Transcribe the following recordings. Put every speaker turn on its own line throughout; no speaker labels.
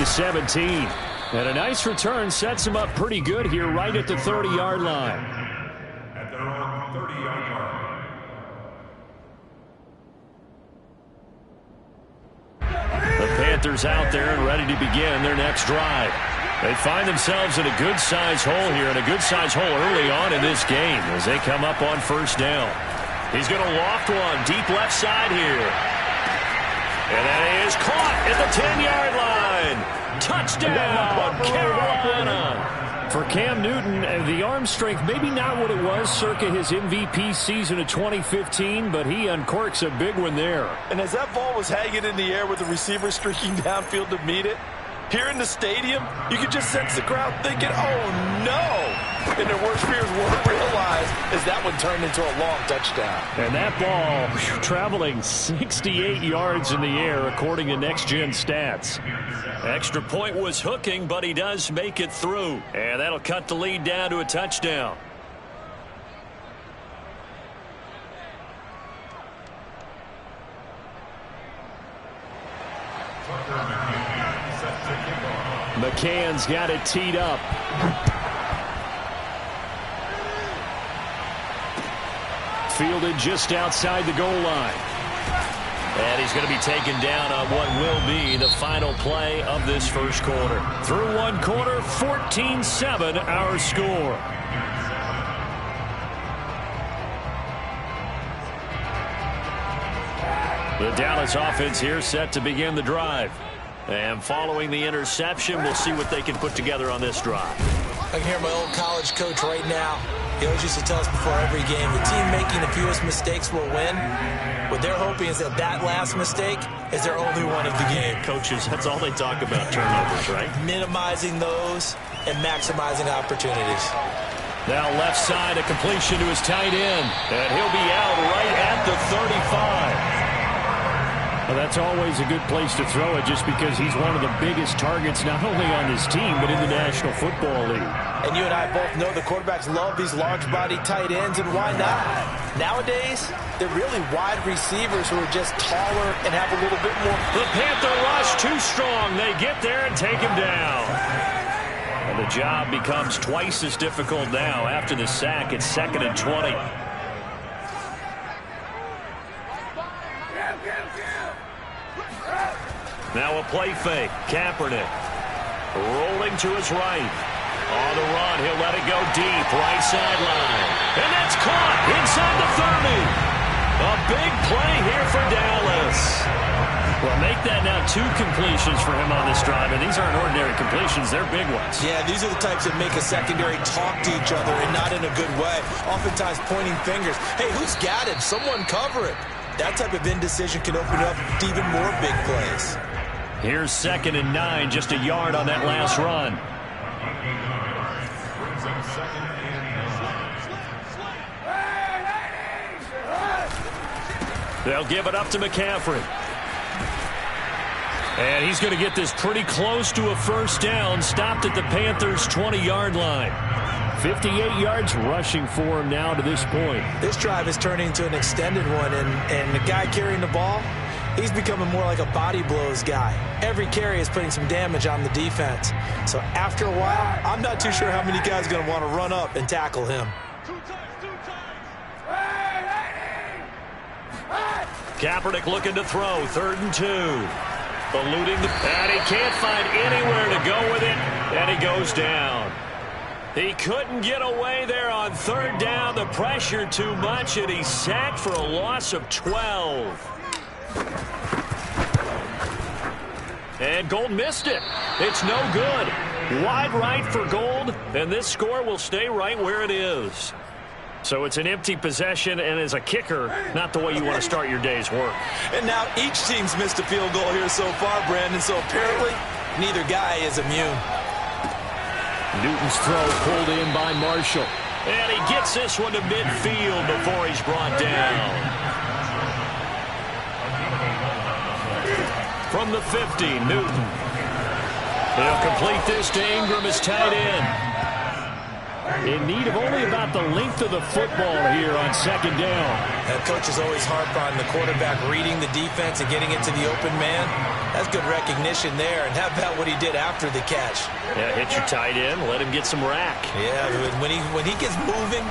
to 17. And a nice return sets him up pretty good here right at the 30-yard line.
At their own 30-yard line.
The Panthers out there and ready to begin their next drive. They find themselves in a good-sized hole here, and a good-sized hole early on in this game as they come up on first down. He's going to loft one deep left side here. And that is caught at the 10-yard line. Touchdown, Carolina. For Cam Newton, the arm strength, maybe not what it was circa his MVP season of 2015, but he uncorks a big one there.
And as that ball was hanging in the air with the receiver streaking downfield to meet it, here in the stadium, you could just sense the crowd thinking, oh, no. And their worst fears weren't realized as that one turned into a long touchdown.
And that ball traveling 68 yards in the air, according to Next Gen Stats. Extra point was hooking, but he does make it through. And that'll cut the lead down to a touchdown. McCann's got it teed up. Fielded just outside the goal line. And he's going to be taken down on what will be the final play of this first quarter. Through one quarter, 14-7 our score. The Dallas offense here set to begin the drive. And following the interception, we'll see what they can put together on this drive.
I can hear my old college coach right now. He always used to tell us before every game, the team making the fewest mistakes will win. What they're hoping is that that last mistake is their only one of the game.
Coaches, that's all they talk about, turnovers, right?
Minimizing those and maximizing opportunities.
Now left side, a completion to his tight end. And he'll be out right at the 35. Well, that's always a good place to throw it just because he's one of the biggest targets not only on his team but in the National Football League.
And you and I both know the quarterbacks love these large-body tight ends, and why not? Nowadays, they're really wide receivers who are just taller and have a little bit more.
The Panther rush too strong. They get there and take him down. And the job becomes twice as difficult now after the sack. It's 2nd and 20. Now a play fake. Kaepernick rolling to his right. On the run, he'll let it go deep. Right sideline. And that's caught inside the 30. A big play here for Dallas. Well, make that now 2 completions for him on this drive. And these aren't ordinary completions. They're big ones.
Yeah, these are the types that make a secondary talk to each other and not in a good way. Oftentimes pointing fingers. Hey, who's got it? Someone cover it. That type of indecision can open up to even more big plays.
Here's 2nd and 9, just a yard on that last run. They'll give it up to McCaffrey. And he's going to get this pretty close to a first down, stopped at the Panthers' 20-yard line. 58 yards rushing for him now to this point.
This drive is turning into an extended one, and the guy carrying the ball, he's becoming more like a body blows guy. Every carry is putting some damage on the defense. So after a while, I'm not too sure how many guys are going to want to run up and tackle him.
Kaepernick looking to throw, 3rd and 2. Eluding the... And he can't find anywhere to go with it, and he goes down. He couldn't get away there on 3rd down. The pressure too much, and he's sacked for a loss of 12. And Gold missed it. It's no good. Wide right for Gold, and this score will stay right where it is. So it's an empty possession, and as a kicker, not the way you want to start your day's work.
And now each team's missed a field goal here so far, Brandon, so apparently neither guy is immune.
Newton's throw pulled in by Marshall. And he gets this one to midfield before he's brought down. From the 50, Newton. He'll complete this to Ingram as tight end. In need of only about the length of the football here on second down.
And coaches always harp on the quarterback reading the defense and getting it to the open man. That's good recognition there. And how about what he did after the catch?
Yeah, hit your tight end, let him get some rack.
Yeah, when he gets moving,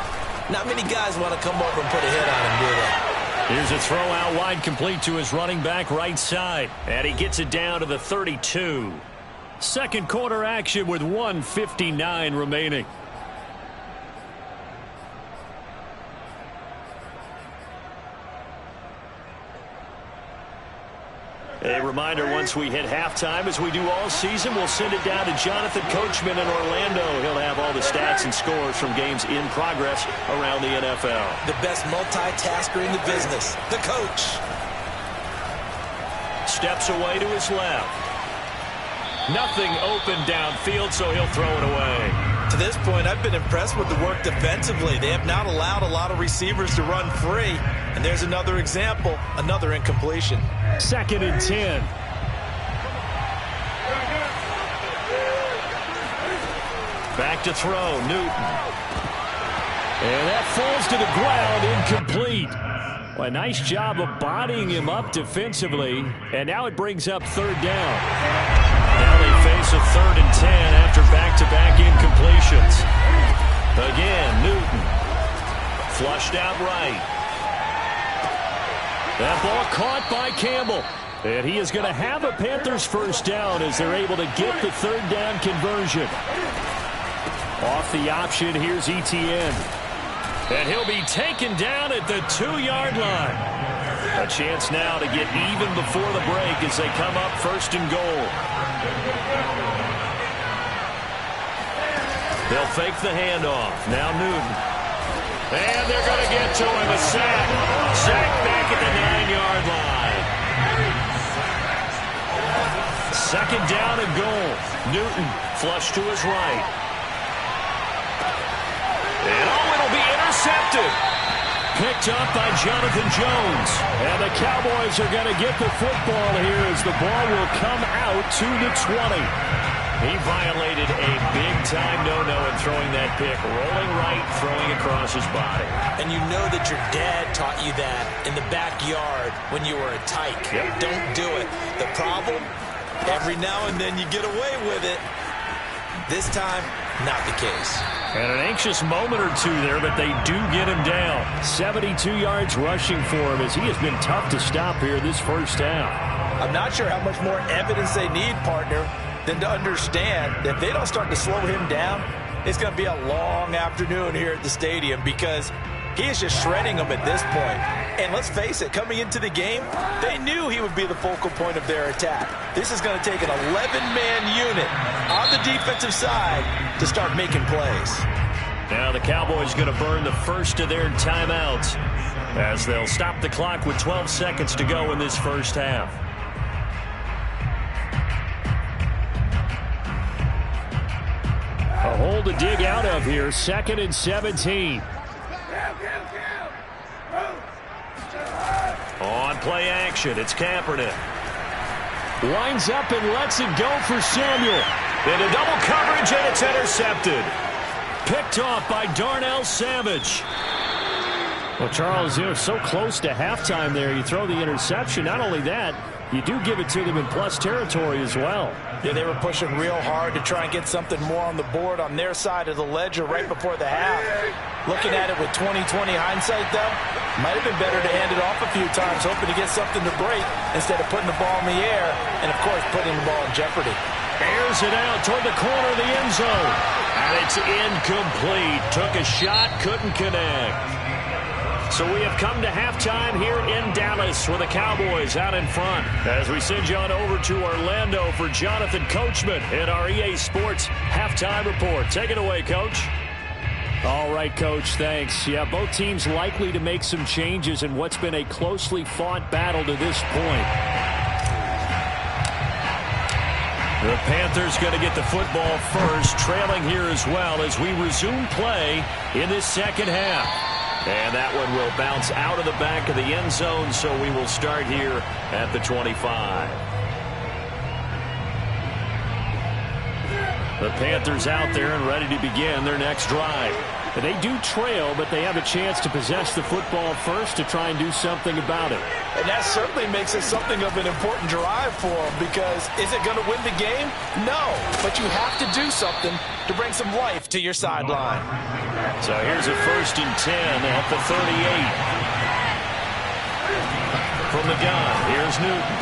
not many guys want to come over and put a hit on him, do they?
Here's a throw out wide, complete to his running back right side. And he gets it down to the 32. Second quarter action with 1:59 remaining. A reminder, once we hit halftime, as we do all season, we'll send it down to Jonathan Coachman in Orlando. He'll have all the stats and scores from games in progress around the NFL.
The best multitasker in the business, the coach.
Steps away to his left. Nothing open downfield, so he'll throw it away.
To this point, I've been impressed with the work defensively. They have not allowed a lot of receivers to run free. And there's another example, another incompletion.
Second and 10. Back to throw, Newton. And that falls to the ground, incomplete. Well, a nice job of bodying him up defensively. And now it brings up third down. Now they face a 3rd and 10 after back-to-back incompletions. Again, Newton. Flushed out right. That ball caught by Campbell. And he is going to have a Panthers first down as they're able to get the third down conversion. Off the option, here's Etienne. And he'll be taken down at the 2-yard line. A chance now to get even before the break as they come up first and goal. They'll fake the handoff. Now Newton. And they're going to get to him. A sack. Sack back at the 9-yard line. Second down and goal. Newton flush to his right. And it'll be intercepted. Picked up by Jonathan Jones. And the Cowboys are going to get the football here as the ball will come out to the 20. He violated a big-time no-no in throwing that pick. Rolling right, throwing across his body.
And you know that your dad taught you that in the backyard when you were a tyke.
Yep.
Don't do it. The problem, every now and then you get away with it. This time, not the case.
And an anxious moment or two there, but they do get him down. 72 yards rushing for him as he has been tough to stop here this first half.
I'm not sure how much more evidence they need, partner, than to understand that if they don't start to slow him down, it's going to be a long afternoon here at the stadium because he is just shredding them at this point. And let's face it, coming into the game, they knew he would be the focal point of their attack. This is going to take an 11-man unit on the defensive side to start making plays.
Now the Cowboys going to burn the first of their timeouts as they'll stop the clock with 12 seconds to go in this first half. A hole to dig out of here. 2nd and 17. On play action, it's Kaepernick. Winds up and lets it go for Samuel. Into double coverage, and it's intercepted. Picked off by Darnell Savage. Well, Charles, so close to halftime there. You throw the interception. Not only that, you do give it to them in plus territory as well.
Yeah, they were pushing real hard to try and get something more on the board on their side of the ledger right before the half. Looking at it with 20/20 hindsight, though, might have been better to hand it off a few times, hoping to get something to break instead of putting the ball in the air and, of course, putting the ball in jeopardy.
Airs it out toward the corner of the end zone. And it's incomplete. Took a shot, couldn't connect. So we have come to halftime here in Dallas with the Cowboys out in front. As we send you on over to Orlando for Jonathan Coachman in our EA Sports Halftime Report. Take it away, Coach. All right, Coach, thanks. Yeah, both teams likely to make some changes in what's been a closely fought battle to this point. The Panthers going to get the football first, trailing here as well as we resume play in this second half. And that one will bounce out of the back of the end zone, so we will start here at the 25. The Panthers out there and ready to begin their next drive. They do trail, but they have a chance to possess the football first to try and do something about it.
And that certainly makes it something of an important drive for them, because is it going to win the game? No, but you have to do something to bring some life to your sideline.
So here's a 1st and 10 at the 38. From the gun, here's Newton.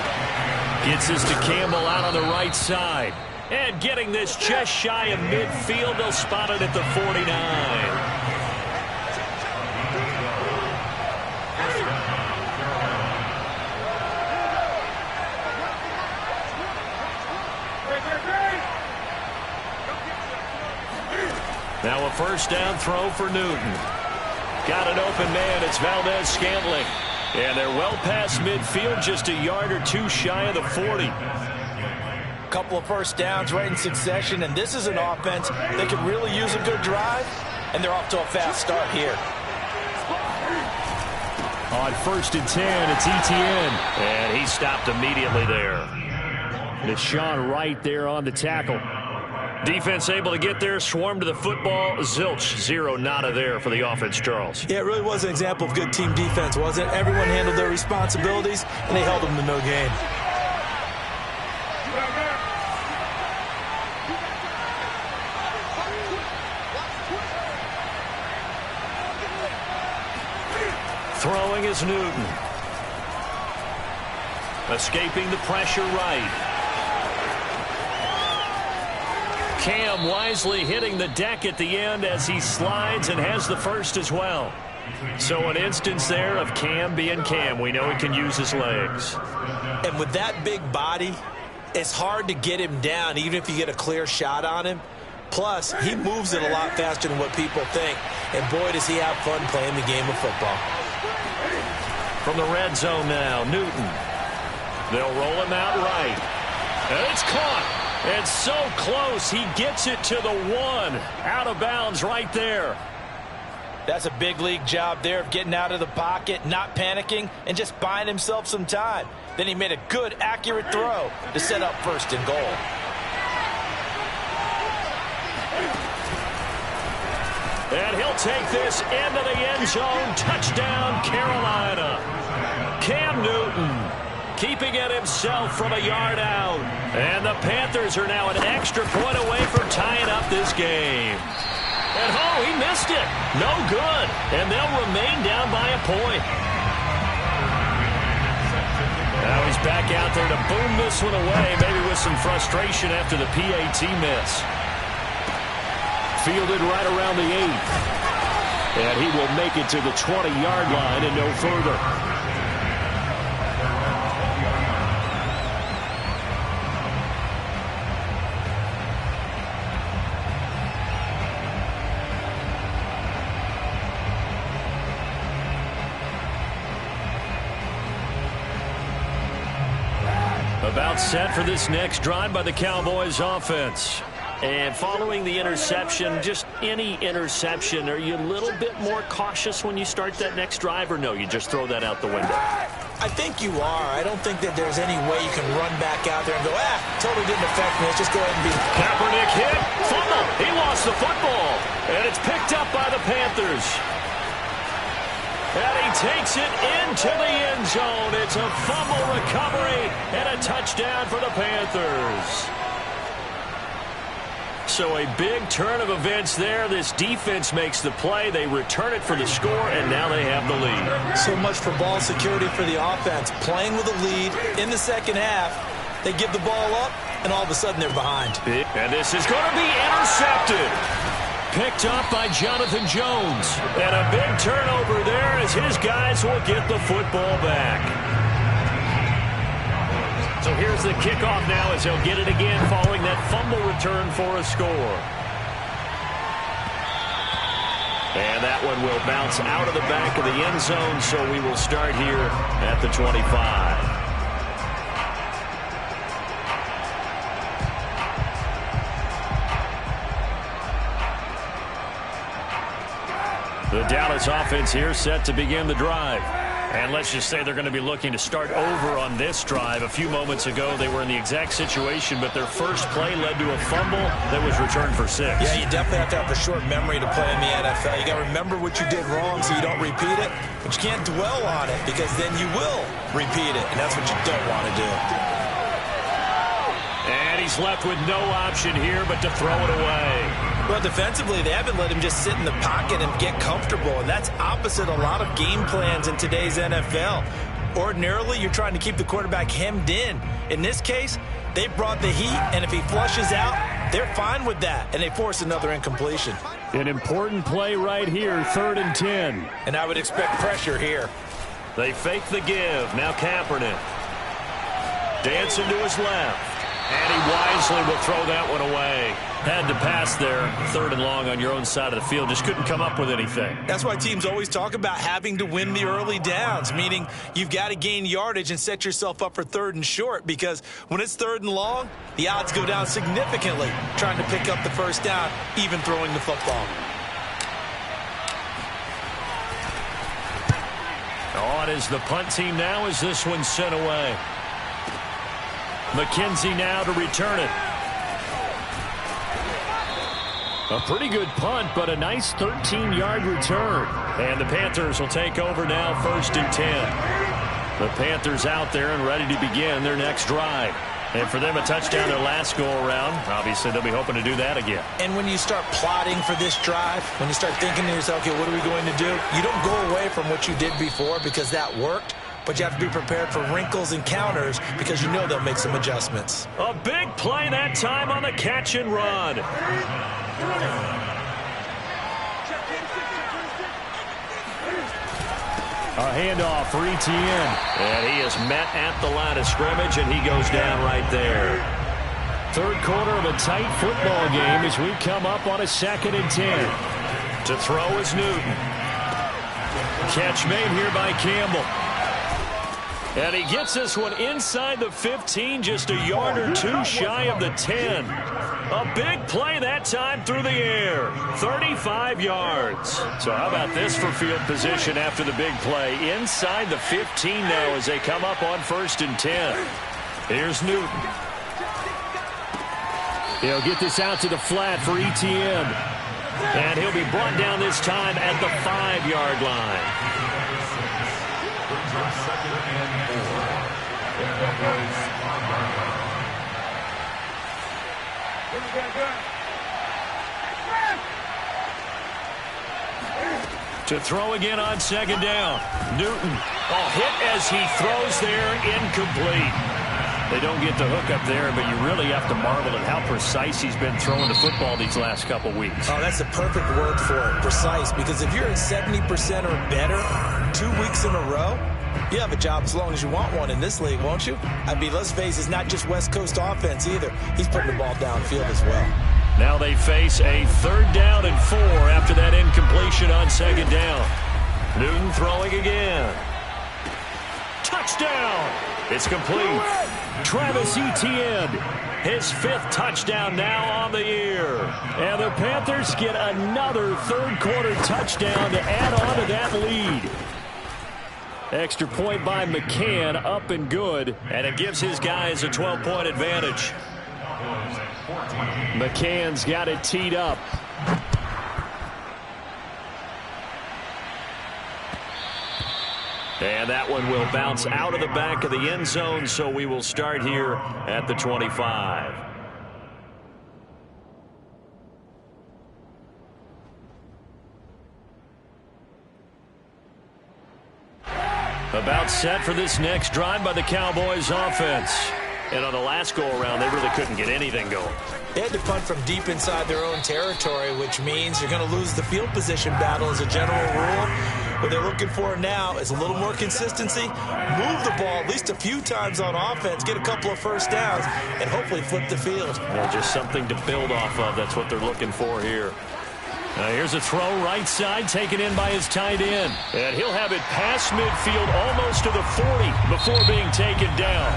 Gets this to Campbell out on the right side. And getting this just shy of midfield, they'll spot it at the 49. Now a 1st down throw for Newton. Got an open man. It's Valdez-Scantling. And they're well past midfield, just a yard or two shy of the 40.
Couple of 1st downs right in succession, and this is an offense that could really use a good drive, and they're off to a fast start here.
On 1st and 10, it's Etienne, and he stopped immediately there. Deshaun Wright there on the tackle. Defense able to get there, swarm to the football. Zilch, 0 nada there for the offense, Charles.
Yeah, it really was an example of good team defense, wasn't it? Everyone handled their responsibilities, and they held them to no gain.
Throwing is Newton. Escaping the pressure right. Cam wisely hitting the deck at the end as he slides and has the 1st as well. So an instance there of Cam being Cam. We know he can use his legs.
And with that big body, it's hard to get him down even if you get a clear shot on him. Plus, he moves it a lot faster than what people think. And boy, does he have fun playing the game of football.
From the red zone now, Newton. They'll roll him out right. And it's caught. It's so close. He gets it to the 1. Out of bounds right there.
That's a big league job there of getting out of the pocket, not panicking, and just buying himself some time. Then he made a good, accurate throw to set up 1st and goal.
And he'll take this into the end zone. Touchdown, Carolina. Cam Newton keeping it himself from a yard out. And the Panthers are now an extra point away from tying up this game. And oh, he missed it. No good. And they'll remain down by a point. Now he's back out there to boom this one away, maybe with some frustration after the PAT miss. Fielded right around the 8. And he will make it to the 20-yard line and no further. About set for this next drive by the Cowboys offense. And following the interception, just any interception, are you a little bit more cautious when you start that next drive, or no, you just throw that out the window?
I think you are. I don't think that there's any way you can run back out there and go, totally didn't affect me. Let's just go ahead and beat it.
Kaepernick hit. Fumble. He lost the football. And it's picked up by the Panthers. And he takes it into the end zone. It's a fumble recovery and a touchdown for the Panthers. So a big turn of events there. This defense makes the play. They return it for the score, and now they have the lead.
So much for ball security for the offense. Playing with a lead in the second half, they give the ball up, and all of a sudden they're behind.
And this is going to be intercepted. Picked up by Jonathan Jones. And a big turnover there as his guys will get the football back. So here's the kickoff now as he'll get it again following that fumble return for a score. And that one will bounce out of the back of the end zone, so we will start here at the 25. The Dallas offense here set to begin the drive. And let's just say they're going to be looking to start over on this drive. A few moments ago, they were in the exact situation, but their first play led to a fumble that was returned for 6.
Yeah, you definitely have to have a short memory to play in the NFL. You got to remember what you did wrong so you don't repeat it, but you can't dwell on it because then you will repeat it, and that's what you don't want to do.
And he's left with no option here but to throw it away.
Well, defensively, they haven't let him just sit in the pocket and get comfortable, and that's opposite a lot of game plans in today's NFL. Ordinarily, you're trying to keep the quarterback hemmed in. In this case, they brought the heat, and if he flushes out, they're fine with that, and they force another incompletion.
An important play right here, 3rd and 10.
And I would expect pressure here.
They fake the give. Now Kaepernick. Dancing to his left. And he wisely will throw that one away. Had to pass there, 3rd and long on your own side of the field. Just couldn't come up with anything.
That's why teams always talk about having to win the early downs, meaning you've got to gain yardage and set yourself up for 3rd and short, because when it's 3rd and long, the odds go down significantly trying to pick up the first down, even throwing the football.
On is the punt team now as this one's sent away. McKenzie now to return it. A pretty good punt, but a nice 13-yard return. And the Panthers will take over now, 1st and 10. The Panthers out there and ready to begin their next drive. And for them, a touchdown their last go-around. Obviously, they'll be hoping to do that again.
And when you start plotting for this drive, when you start thinking to yourself, okay, what are we going to do? You don't go away from what you did before because that worked. But you have to be prepared for wrinkles and counters because you know they'll make some adjustments.
A big play that time on the catch and run. A handoff for Etienne. And he is met at the line of scrimmage, and he goes down right there. 3rd quarter of a tight football game as we come up on a 2nd and 10. To throw is Newton. Catch made here by Campbell. And he gets this one inside the 15, just a yard or two shy of the 10. A big play that time through the air, 35 yards. So how about this for field position after the big play? Inside the 15 now as they come up on 1st and 10. Here's Newton. He'll get this out to the flat for Etienne. And he'll be brought down this time at the 5-yard line. To throw again on 2nd down. Newton, hit as he throws there, incomplete. They don't get the hook up there, but you really have to marvel at how precise he's been throwing the football these last couple weeks.
Oh, that's the perfect word for it, precise, because if you're at 70% or better 2 weeks in a row, you have a job as long as you want one in this league, won't you? I mean, let's face it, it's not just West Coast offense either. He's putting the ball downfield as well.
Now they face a 3rd down and 4 after that incompletion on 2nd down. Newton throwing again. Touchdown! It's complete. Travis Etienne, his 5th touchdown now on the year. And the Panthers get another 3rd quarter touchdown to add on to that lead. Extra point by McCann, up and good. And it gives his guys a 12-point advantage. McCann's got it teed up. And that one will bounce out of the back of the end zone, so we will start here at the 25. About set for this next drive by the Cowboys offense. And on the last go-around, they really couldn't get anything going.
They had to punt from deep inside their own territory, which means you're going to lose the field position battle as a general rule. What they're looking for now is a little more consistency, move the ball at least a few times on offense, get a couple of first downs, and hopefully flip the field.
Yeah, just something to build off of. That's what they're looking for here. Here's a throw right side, taken in by his tight end. And he'll have it past midfield almost to the 40 before being taken down.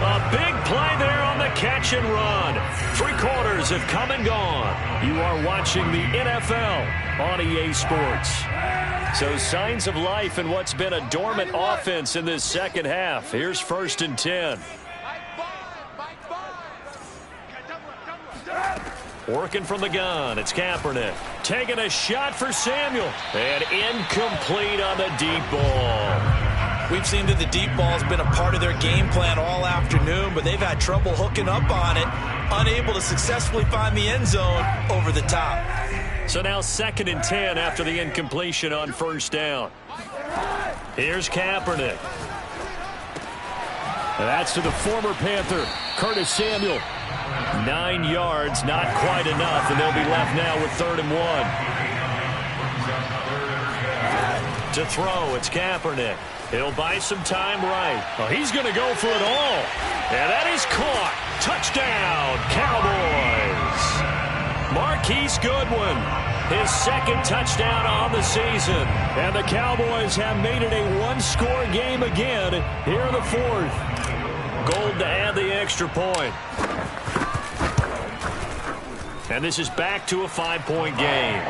A big play there on the catch and run. 3 quarters have come and gone. You are watching the NFL on EA Sports. So signs of life in what's been a dormant offense in this second half. Here's 1st and 10. Working from the gun, it's Kaepernick. Taking a shot for Samuel. And incomplete on the deep ball.
We've seen that the deep ball has been a part of their game plan all afternoon, but they've had trouble hooking up on it, unable to successfully find the end zone over the top.
So now 2nd and 10 after the incompletion on 1st down. Here's Kaepernick. And that's to the former Panther, Curtis Samuel. 9 yards, not quite enough, and they'll be left now with 3rd and 1. To throw, it's Kaepernick. He'll buy some time right. Oh, he's going to go for it all. And that is caught. Touchdown, Cowboys. Marquise Goodwin, his 2nd touchdown on the season. And the Cowboys have made it a one-score game again here in the 4th. Gold to add the extra point. And this is back to a 5-point game.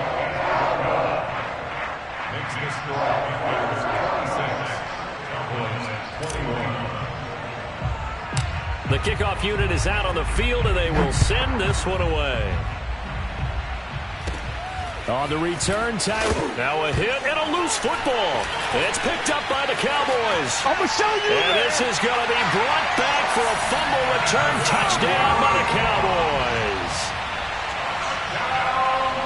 Makes the score 26, Cowboys 21.
The kickoff unit is out on the field, and they will send this one away. On the return, now a hit and a loose football. It's picked up by the Cowboys.
I'm going to show you.
And this is going to be brought back for a fumble return touchdown by the Cowboys.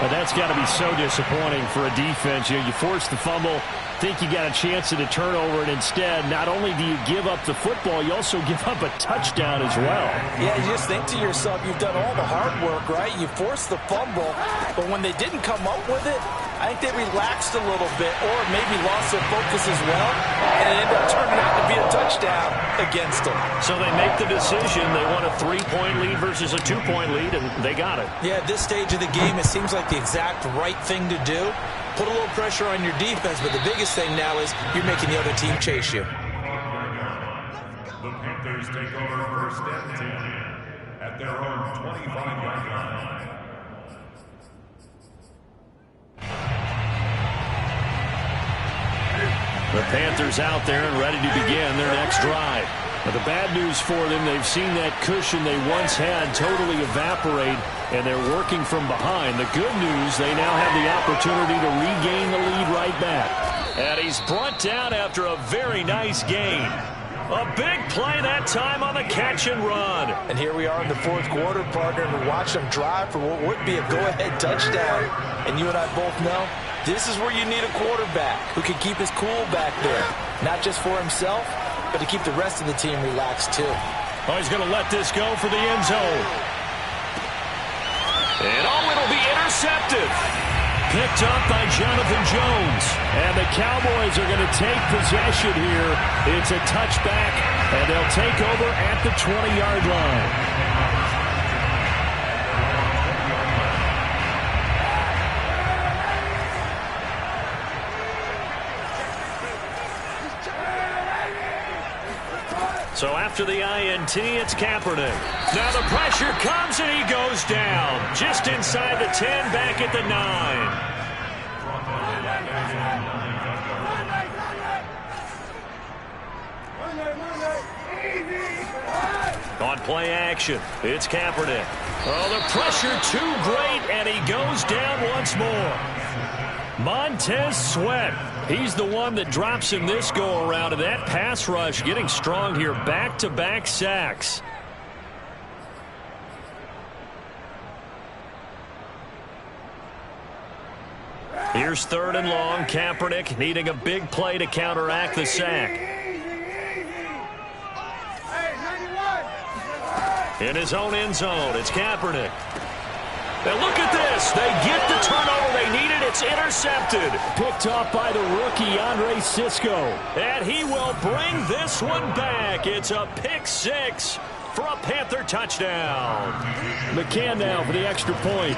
But that's got to be so disappointing for a defense. You force the fumble, think you got a chance at a turnover, and instead, not only do you give up the football, you also give up a touchdown as well.
Yeah, you just think to yourself, you've done all the hard work, right? You forced the fumble, but when they didn't come up with it, I think they relaxed a little bit or maybe lost their focus as well, and it ended up turning out to be a touchdown against them.
So they make the decision. They want a 3-point lead versus a 2-point lead, and they got it.
Yeah, at this stage of the game, it seems like the exact right thing to do. Put a little pressure on your defense, but the biggest thing now is you're making the other team chase you.
The Panthers take over 1st and 10 at their own 25-yard line.
The Panthers out there and ready to begin their next drive. But the bad news for them, they've seen that cushion they once had totally evaporate, and they're working from behind. The good news, they now have the opportunity to regain the lead right back. And he's brought down after a very nice gain. A big play that time on the catch and run.
And here we are in the 4th quarter, partner, and we watch them drive for what would be a go-ahead touchdown. And you and I both know this is where you need a quarterback who can keep his cool back there. Not just for himself, but to keep the rest of the team relaxed too.
Oh, he's going to let this go for the end zone. And it'll be intercepted. Picked up by Jonathan Jones. And the Cowboys are going to take possession here. It's a touchback, and they'll take over at the 20-yard line. So after the INT, it's Kaepernick. Now the pressure comes, and he goes down. Just inside the 10, back at the 9. On play action, it's Kaepernick. Oh, the pressure too great, and he goes down once more. Montez Sweat. He's the one that drops him this go-around, and that pass rush getting strong here. Back-to-back sacks. Here's 3rd and long. Kaepernick needing a big play to counteract the sack. In his own end zone, it's Kaepernick. And look at this. They get the turnover they needed. It's intercepted. Picked off by the rookie, Andre Sisco. And he will bring this one back. It's a pick 6 for a Panther touchdown. McCann now for the extra point.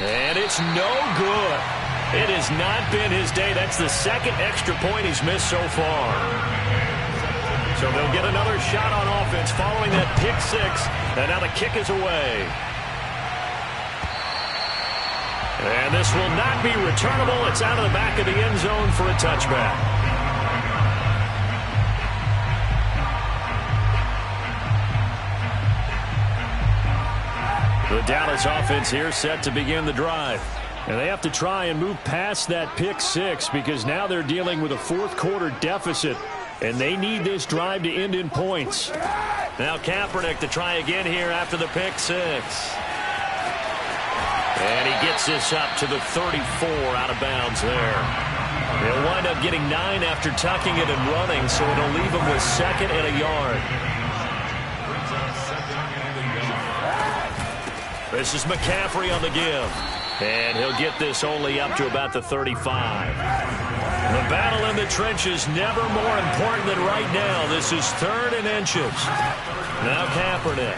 And it's no good. It has not been his day. That's the 2nd extra point he's missed so far. So they'll get another shot on offense following that pick 6. And now the kick is away. And this will not be returnable. It's out of the back of the end zone for a touchback. The Dallas offense here set to begin the drive. And they have to try and move past that pick six because now they're dealing with a fourth-quarter deficit, and they need this drive to end in points. Now Kaepernick to try again here after the pick six. And he gets this up to the 34 out of bounds there. He'll wind up getting 9 after tucking it and running, so it'll leave him with 2nd and a yard. This is McCaffrey on the give. And he'll get this only up to about the 35. The battle in the trenches never more important than right now. This is 3rd and inches. Now Kaepernick.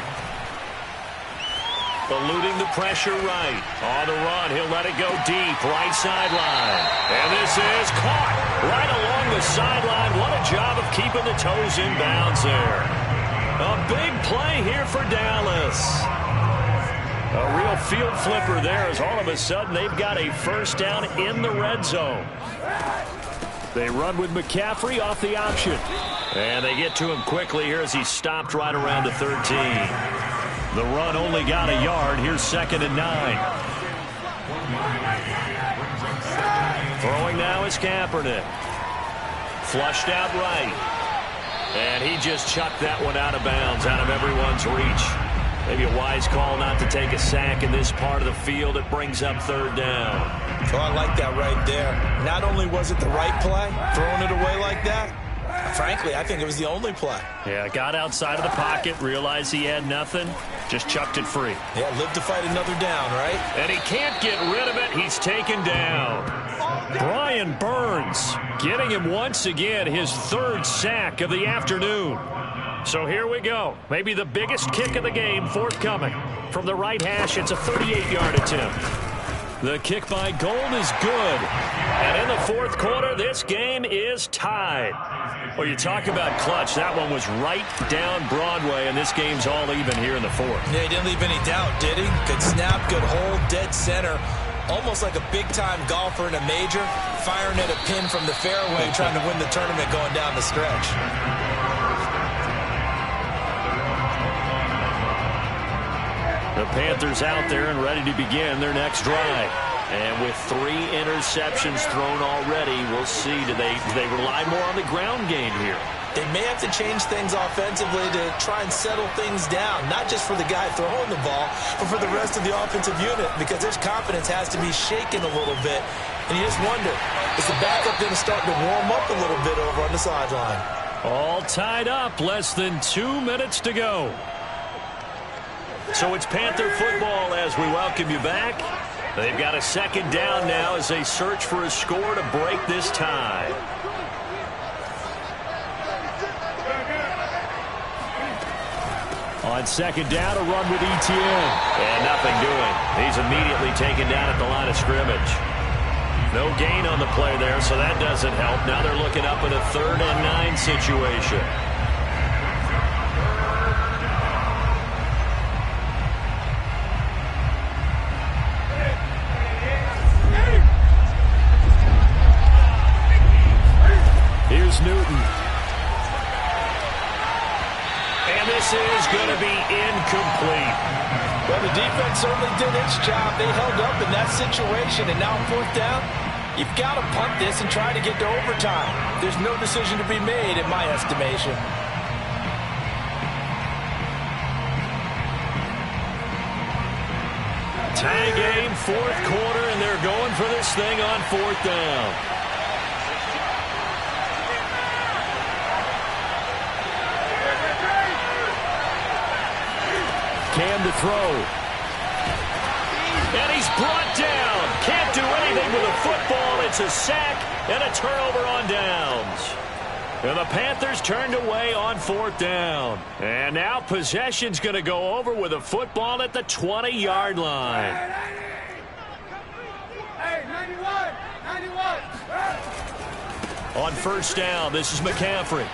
Eluding the pressure right. On the run, he'll let it go deep. Right sideline. And this is caught right along the sideline. What a job of keeping the toes in bounds there. A big play here for Dallas. A real field flipper there as all of a sudden they've got a first down in the red zone. They run with McCaffrey off the option. And they get to him quickly here as he stopped right around the 13. The run only got a yard. Here's 2nd and 9. Throwing now is Kaepernick. Flushed out right. And he just chucked that one out of bounds, out of everyone's reach. Maybe a wise call not to take a sack in this part of the field. It brings up 3rd down.
Oh, I like that right there. Not only was it the right play, throwing it away like that, frankly, I think it was the only play.
Yeah, got outside of the pocket, realized he had nothing, just chucked it free.
Yeah, lived to fight another down, right?
And he can't get rid of it. He's taken down. Brian Burns getting him once again his 3rd sack of the afternoon. So here we go. Maybe the biggest kick of the game forthcoming. From the right hash, it's a 38-yard attempt. The kick by Gold is good. And in the 4th quarter, this game is tied. Well, you talk about clutch. That one was right down Broadway, and this game's all even here in the 4th.
Yeah, he didn't leave any doubt, did he? Good snap, good hold, dead center. Almost like a big-time golfer in a major, firing at a pin from the fairway, trying to win the tournament going down the stretch.
The Panthers out there and ready to begin their next drive. And with 3 interceptions thrown already, we'll see. Do they rely more on the ground game here?
They may have to change things offensively to try and settle things down, not just for the guy throwing the ball, but for the rest of the offensive unit, because their confidence has to be shaken a little bit. And you just wonder, is the backup going to start to warm up a little bit over on the sideline?
All tied up, less than 2 minutes to go. So it's Panther football as we welcome you back. They've got a 2nd down now as they search for a score to break this tie. On 2nd down, a run with Etienne. And nothing doing. He's immediately taken down at the line of scrimmage. No gain on the play there, so that doesn't help. Now they're looking up in a 3rd and 9 situation. Here's Newton. And this is going to be incomplete.
Well, the defense certainly did its job. They held up in that situation, and now 4th down, you've got to punt this and try to get to overtime. There's no decision to be made in my estimation.
Tie game, 4th quarter, and they're going for this thing on 4th down. Cam to throw. And he's brought down. Can't do anything with a football. It's a sack and a turnover on downs. And the Panthers turned away on 4th down. And now possession's going to go over with a football at the 20-yard line.
Hey, 91!
On 1st down, this is McCaffrey.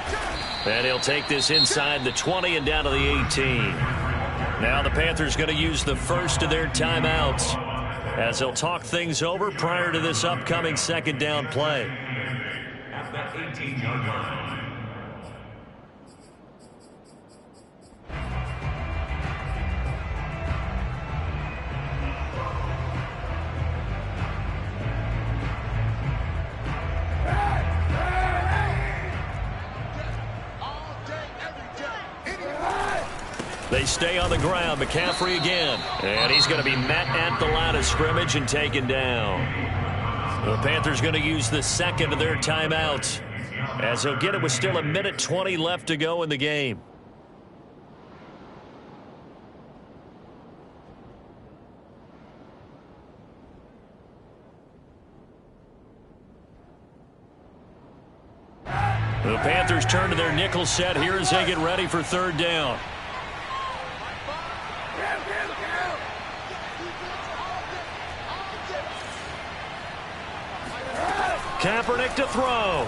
And he'll take this inside the 20 and down to the 18. Now the Panthers going to use the first of their timeouts. as he'll talk things over prior to this upcoming second down play.
At the 18-yard line.
They stay on the ground. McCaffrey again. And he's going to be met at the line of scrimmage and taken down. The Panthers going to use the second of their timeouts, as he'll get it with still 1:20 left to go in the game. The Panthers turn to their nickel set here as they get ready for third down. Kaepernick to throw.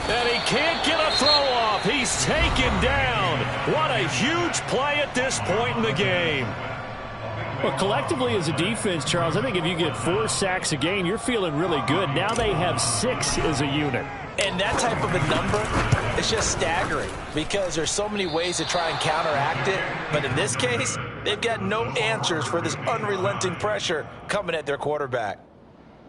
And he can't get a throw off. He's taken down. What a huge play at this point in the game.
Well, collectively as a defense, Charles, I think if you get 4 sacks a game, you're feeling really good. Now they have 6 as a unit.
And that type of a number is just staggering because there's so many ways to try and counteract it. But in this case, they've got no answers for this unrelenting pressure coming at their quarterback.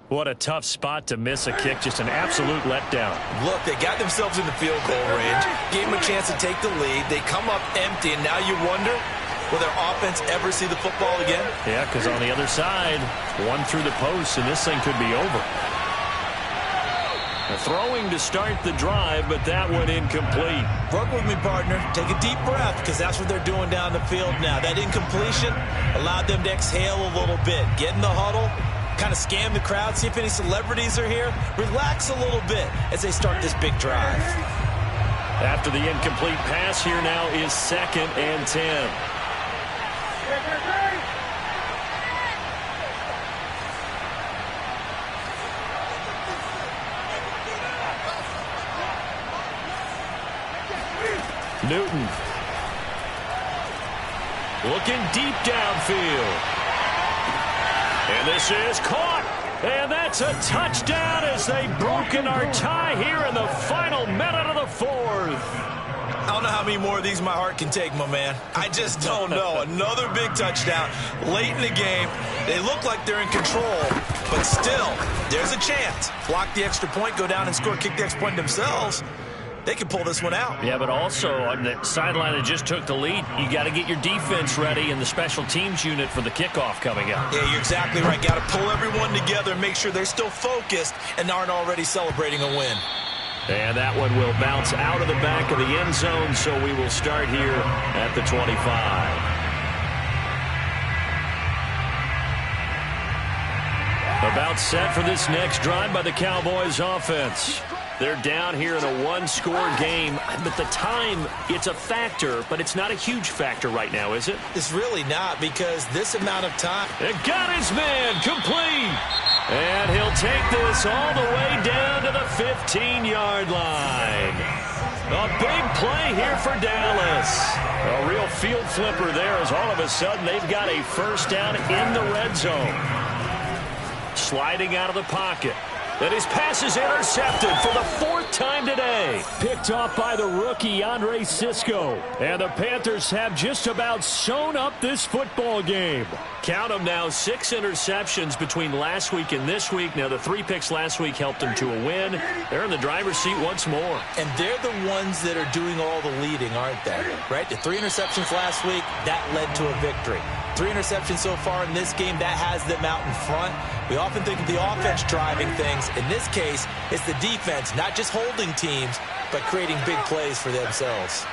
What a tough spot to miss a kick. Just an absolute letdown.
Look, they got themselves in the field goal range, gave them a chance to take the lead. They come up empty, and now you wonder, will their offense ever see the football again?
Yeah, because on the other side, one through the post, and this thing could be over. Throwing to start the drive, but that one incomplete.
Work with me, partner. Take a deep breath, because that's what they're doing down the field now. That incompletion allowed them to exhale a little bit. Get in the huddle, kind of scan the crowd, see if any celebrities are here. Relax a little bit as they start this big drive.
After the incomplete pass, here now is 2nd and 10. Newton. Looking deep downfield. And this is caught. And that's a touchdown as they've broken our tie here in the final minute of the 4th.
I don't know how many more of these my heart can take, my man. I just don't know. Another big touchdown late in the game. They look like they're in control, but still, there's a chance. Block the extra point, go down and score, kick the extra point themselves. They can pull this one out.
Yeah, but also on the sideline that just took the lead, you got to get your defense ready and the special teams unit for the kickoff coming up.
Yeah, you're exactly right. Got to pull everyone together and make sure they're still focused and aren't already celebrating a win.
And that one will bounce out of the back of the end zone, so we will start here at the 25. About set for this next drive by the Cowboys offense. They're down here in a one-score game, but the time, it's a factor, but it's not a huge factor right now, is it?
It's really not, because this amount of time.
It got his man complete. And he'll take this all the way down to the 15-yard line. A big play here for Dallas. A real field flipper there as all of a sudden they've got a first down in the red zone. Sliding out of the pocket. And his pass is intercepted for the 4th time today.
Picked off by the rookie, Andre Sisco.
And the Panthers have just about sewn up this football game. Count them now, 6 interceptions between last week and this week. Now, the 3 picks last week helped them to a win. They're in the driver's seat once more.
And they're the ones that are doing all the leading, aren't they? Right? The 3 interceptions last week, that led to a victory. 3 interceptions so far in this game, that has them out in front. We often think of the offense driving things. In this case, it's the defense, not just holding teams, but creating big plays for themselves.